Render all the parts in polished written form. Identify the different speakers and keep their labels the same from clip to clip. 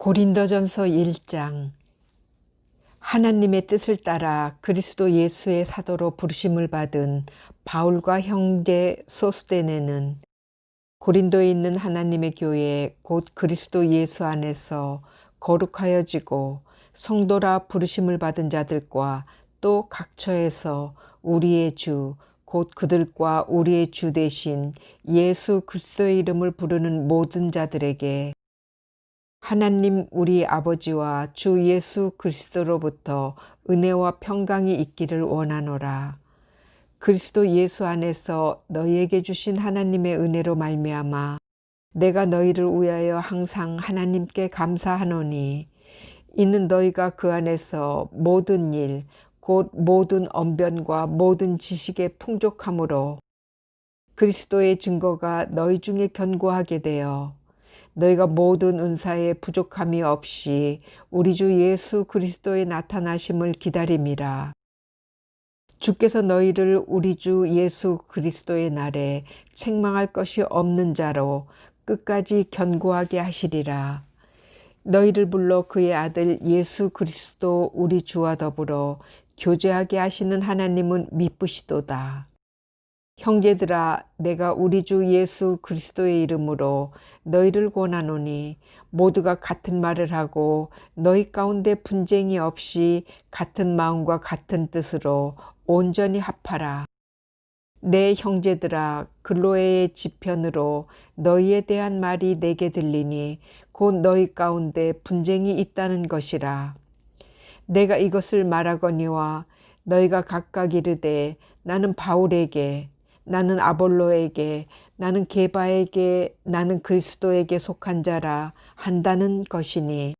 Speaker 1: 고린도전서 1장. 하나님의 뜻을 따라 그리스도 예수의 사도로 부르심을 받은 바울과 형제 소스데네는 고린도에 있는 하나님의 교회 곧 그리스도 예수 안에서 거룩하여지고 성도라 부르심을 받은 자들과 또 각처에서 우리의 주 곧 그들과 우리의 주 대신 예수 그리스도의 이름을 부르는 모든 자들에게 하나님 우리 아버지와 주 예수 그리스도로부터 은혜와 평강이 있기를 원하노라. 그리스도 예수 안에서 너희에게 주신 하나님의 은혜로 말미암아 내가 너희를 위하여 항상 하나님께 감사하노니 이는 너희가 그 안에서 모든 일 곧 모든 언변과 모든 지식의 풍족함으로 그리스도의 증거가 너희 중에 견고하게 되어 너희가 모든 은사에 부족함이 없이 우리 주 예수 그리스도의 나타나심을 기다림이라. 주께서 너희를 우리 주 예수 그리스도의 날에 책망할 것이 없는 자로 끝까지 견고하게 하시리라. 너희를 불러 그의 아들 예수 그리스도 우리 주와 더불어 교제하게 하시는 하나님은 미쁘시도다. 형제들아, 내가 우리 주 예수 그리스도의 이름으로 너희를 권하노니 모두가 같은 말을 하고 너희 가운데 분쟁이 없이 같은 마음과 같은 뜻으로 온전히 합하라. 내 형제들아, 글로에의 지편으로 너희에 대한 말이 내게 들리니 곧 너희 가운데 분쟁이 있다는 것이라. 내가 이것을 말하거니와 너희가 각각 이르되 나는 바울에게, 나는 아볼로에게, 나는 게바에게, 나는 그리스도에게 속한 자라 한다는 것이니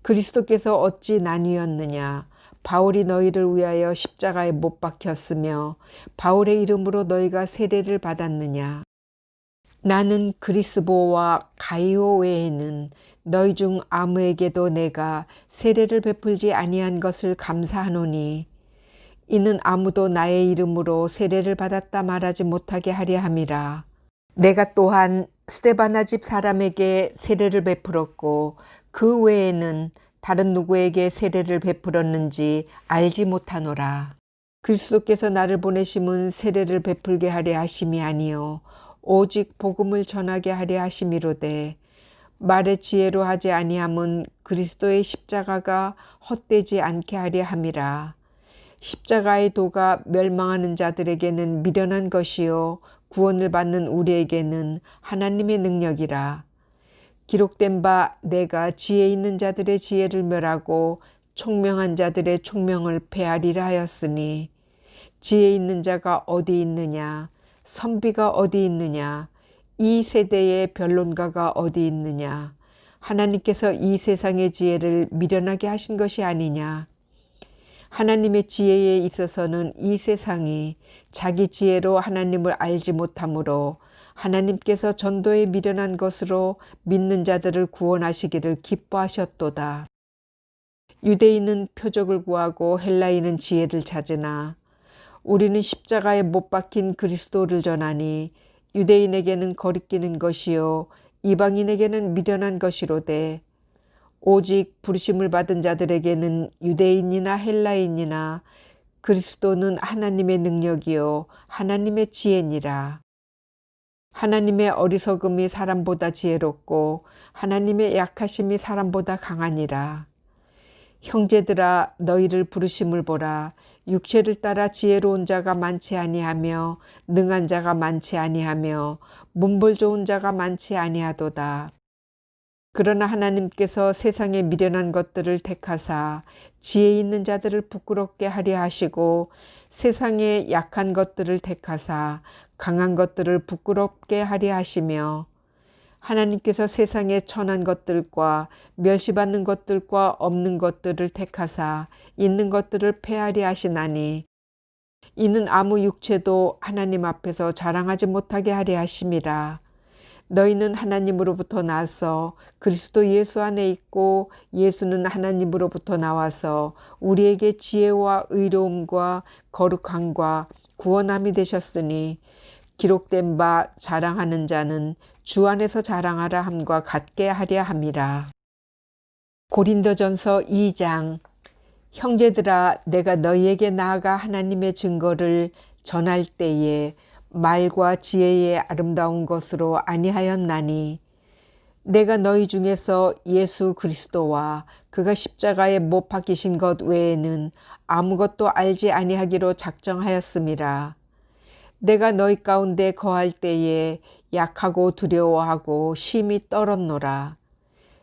Speaker 1: 그리스도께서 어찌 나뉘었느냐? 바울이 너희를 위하여 십자가에 못 박혔으며 바울의 이름으로 너희가 세례를 받았느냐? 나는 그리스보와 가이오 외에는 너희 중 아무에게도 내가 세례를 베풀지 아니한 것을 감사하노니 이는 아무도 나의 이름으로 세례를 받았다 말하지 못하게 하려 함이라. 내가 또한 스데바나 집 사람에게 세례를 베풀었고 그 외에는 다른 누구에게 세례를 베풀었는지 알지 못하노라. 그리스도께서 나를 보내심은 세례를 베풀게 하려 하심이 아니요 오직 복음을 전하게 하려 하심이로되 말의 지혜로 하지 아니함은 그리스도의 십자가가 헛되지 않게 하려 함이라. 십자가의 도가 멸망하는 자들에게는 미련한 것이요 구원을 받는 우리에게는 하나님의 능력이라. 기록된 바 내가 지혜 있는 자들의 지혜를 멸하고 총명한 자들의 총명을 폐하리라 하였으니 지혜 있는 자가 어디 있느냐? 선비가 어디 있느냐? 이 세대의 변론가가 어디 있느냐? 하나님께서 이 세상의 지혜를 미련하게 하신 것이 아니냐? 하나님의 지혜에 있어서는 이 세상이 자기 지혜로 하나님을 알지 못하므로 하나님께서 전도에 미련한 것으로 믿는 자들을 구원하시기를 기뻐하셨도다. 유대인은 표적을 구하고 헬라인은 지혜를 찾으나 우리는 십자가에 못 박힌 그리스도를 전하니 유대인에게는 거리끼는 것이요 이방인에게는 미련한 것이로되 오직 부르심을 받은 자들에게는 유대인이나 헬라인이나 그리스도는 하나님의 능력이요 하나님의 지혜니라. 하나님의 어리석음이 사람보다 지혜롭고 하나님의 약하심이 사람보다 강하니라. 형제들아, 너희를 부르심을 보라. 육체를 따라 지혜로운 자가 많지 아니하며 능한 자가 많지 아니하며 문벌 좋은 자가 많지 아니하도다. 그러나 하나님께서 세상에 미련한 것들을 택하사 지혜 있는 자들을 부끄럽게 하려 하시고 세상에 약한 것들을 택하사 강한 것들을 부끄럽게 하려 하시며 하나님께서 세상에 천한 것들과 멸시받는 것들과 없는 것들을 택하사 있는 것들을 폐하려 하시나니 이는 아무 육체도 하나님 앞에서 자랑하지 못하게 하려 하심이라. 너희는 하나님으로부터 나서 그리스도 예수 안에 있고 예수는 하나님으로부터 나와서 우리에게 지혜와 의로움과 거룩함과 구원함이 되셨으니 기록된 바 자랑하는 자는 주 안에서 자랑하라 함과 같게 하려 함이라. 고린도전서 2장. 형제들아, 내가 너희에게 나아가 하나님의 증거를 전할 때에 말과 지혜의 아름다운 것으로 아니하였나니, 내가 너희 중에서 예수 그리스도와 그가 십자가에 못 박히신 것 외에는 아무것도 알지 아니하기로 작정하였음이라. 내가 너희 가운데 거할 때에 약하고 두려워하고 심히 떨었노라.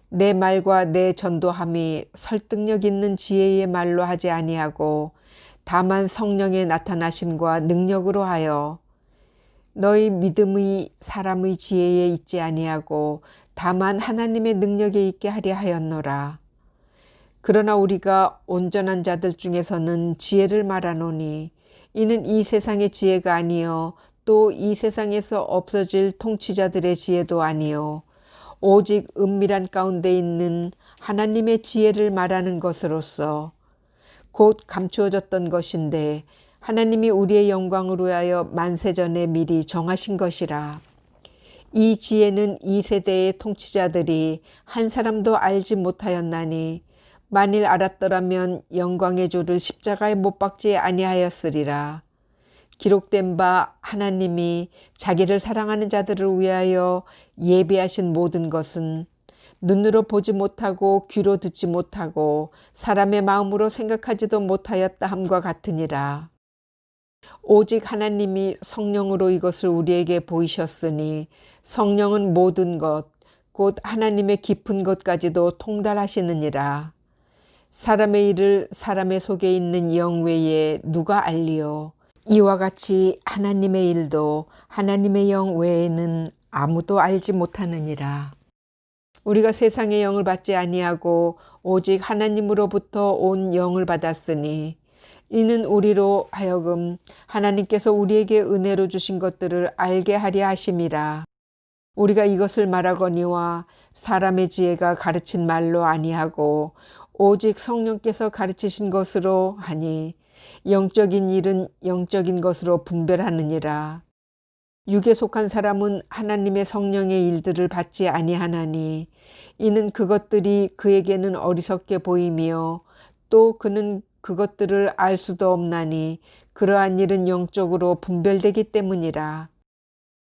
Speaker 1: 내 말과 내 전도함이 설득력 있는 지혜의 말로 하지 아니하고 다만 성령의 나타나심과 능력으로 하여, 너희 믿음의 사람의 지혜에 있지 아니하고 다만 하나님의 능력에 있게 하려 하였노라. 그러나 우리가 온전한 자들 중에서는 지혜를 말하노니, 이는 이 세상의 지혜가 아니요 또 이 세상에서 없어질 통치자들의 지혜도 아니요 오직 은밀한 가운데 있는 하나님의 지혜를 말하는 것으로서 곧 감추어졌던 것인데 하나님이 우리의 영광을 위하여 만세전에 미리 정하신 것이라. 이 지혜는 이 세대의 통치자들이 한 사람도 알지 못하였나니, 만일 알았더라면 영광의 주를 십자가에 못 박지 아니하였으리라. 기록된 바 하나님이 자기를 사랑하는 자들을 위하여 예비하신 모든 것은 눈으로 보지 못하고 귀로 듣지 못하고 사람의 마음으로 생각하지도 못하였다 함과 같으니라. 오직 하나님이 성령으로 이것을 우리에게 보이셨으니, 성령은 모든 것 곧 하나님의 깊은 것까지도 통달하시느니라. 사람의 일을 사람의 속에 있는 영 외에 누가 알리요? 이와 같이 하나님의 일도 하나님의 영 외에는 아무도 알지 못하느니라. 우리가 세상의 영을 받지 아니하고 오직 하나님으로부터 온 영을 받았으니, 이는 우리로 하여금 하나님께서 우리에게 은혜로 주신 것들을 알게 하려 하심이라. 우리가 이것을 말하거니와 사람의 지혜가 가르친 말로 아니하고 오직 성령께서 가르치신 것으로 하니, 영적인 일은 영적인 것으로 분별하느니라. 육에 속한 사람은 하나님의 성령의 일들을 받지 아니하나니, 이는 그것들이 그에게는 어리석게 보이며 또 그는 그것들을 알 수도 없나니, 그러한 일은 영적으로 분별되기 때문이라.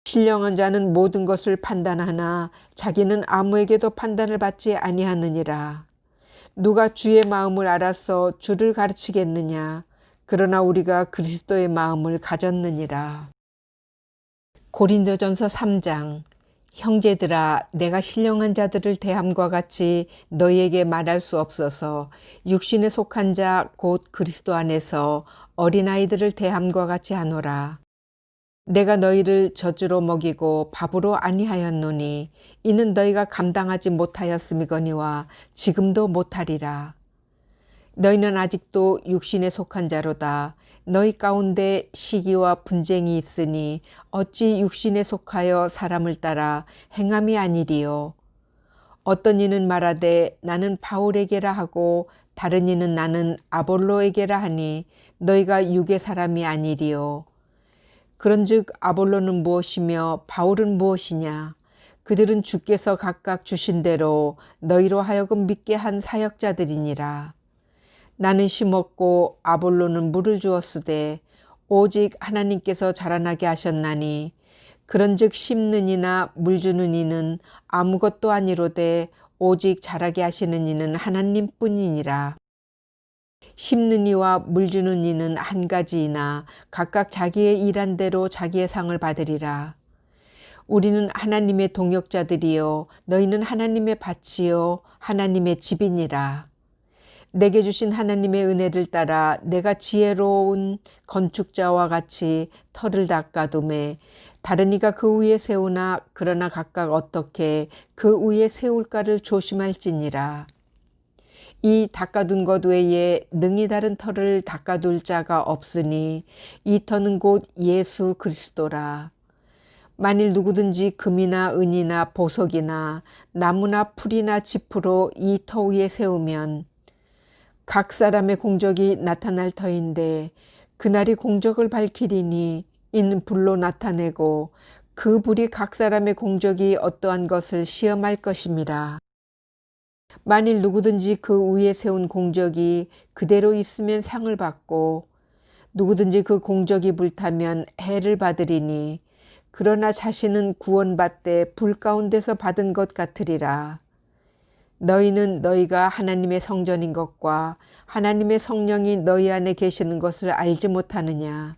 Speaker 1: 신령한 자는 모든 것을 판단하나 자기는 아무에게도 판단을 받지 아니하느니라. 누가 주의 마음을 알아서 주를 가르치겠느냐? 그러나 우리가 그리스도의 마음을 가졌느니라. 고린도전서 3장. 형제들아, 내가 신령한 자들을 대함과 같이 너희에게 말할 수 없어서 육신에 속한 자 곧 그리스도 안에서 어린아이들을 대함과 같이 하노라. 내가 너희를 젖으로 먹이고 밥으로 아니하였노니, 이는 너희가 감당하지 못하였음이거니와 지금도 못하리라. 너희는 아직도 육신에 속한 자로다. 너희 가운데 시기와 분쟁이 있으니 어찌 육신에 속하여 사람을 따라 행함이 아니리요. 어떤 이는 말하되 나는 바울에게라 하고 다른 이는 나는 아볼로에게라 하니, 너희가 육의 사람이 아니리요. 그런즉 아볼로는 무엇이며 바울은 무엇이냐? 그들은 주께서 각각 주신 대로 너희로 하여금 믿게 한 사역자들이니라. 나는 심었고 아볼로는 물을 주었으되 오직 하나님께서 자라나게 하셨나니, 그런즉 심는 이나 물 주는 이는 아무것도 아니로되 오직 자라게 하시는 이는 하나님뿐이니라. 심는 이와 물 주는 이는 한 가지이나 각각 자기의 일한 대로 자기의 상을 받으리라. 우리는 하나님의 동역자들이요 너희는 하나님의 밭이요 하나님의 집이니라. 내게 주신 하나님의 은혜를 따라 내가 지혜로운 건축자와 같이 터를 닦아두매, 다른 이가 그 위에 세우나 그러나 각각 어떻게 그 위에 세울까를 조심할지니라. 이 닦아둔 것 외에 능히 다른 터를 닦아둘 자가 없으니, 이 터는 곧 예수 그리스도라. 만일 누구든지 금이나 은이나 보석이나 나무나 풀이나 짚으로 이 터 위에 세우면 각 사람의 공적이 나타날 터인데, 그날이 공적을 밝히리니 이는 불로 나타내고 그 불이 각 사람의 공적이 어떠한 것을 시험할 것임이라. 만일 누구든지 그 위에 세운 공적이 그대로 있으면 상을 받고 누구든지 그 공적이 불타면 해를 받으리니 그러나 자신은 구원받되 불 가운데서 받은 것 같으리라. 너희는 너희가 하나님의 성전인 것과 하나님의 성령이 너희 안에 계시는 것을 알지 못하느냐.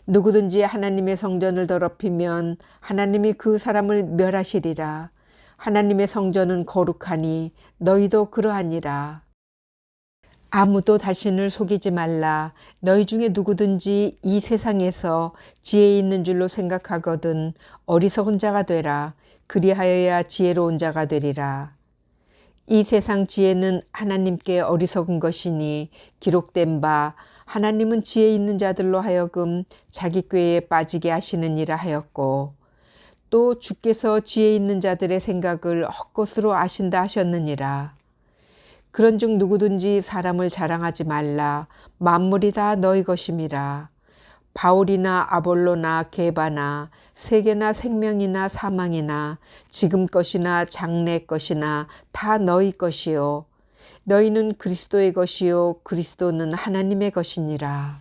Speaker 1: 누구든지 하나님의 성전을 더럽히면 하나님이 그 사람을 멸하시리라. 하나님의 성전은 거룩하니 너희도 그러하니라. 아무도 자신을 속이지 말라. 너희 중에 누구든지 이 세상에서 지혜 있는 줄로 생각하거든 어리석은 자가 되라. 그리하여야 지혜로운 자가 되리라. 이 세상 지혜는 하나님께 어리석은 것이니 기록된 바 하나님은 지혜 있는 자들로 하여금 자기 꾀에 빠지게 하시느니라 하였고 또 주께서 지혜 있는 자들의 생각을 헛것으로 아신다 하셨느니라. 그런즉 누구든지 사람을 자랑하지 말라. 만물이 다 너희 것임이라. 바울이나 아볼로나 게바나 세계나 생명이나 사망이나 지금 것이나 장래 것이나 다 너희 것이요 너희는 그리스도의 것이요 그리스도는 하나님의 것이니라.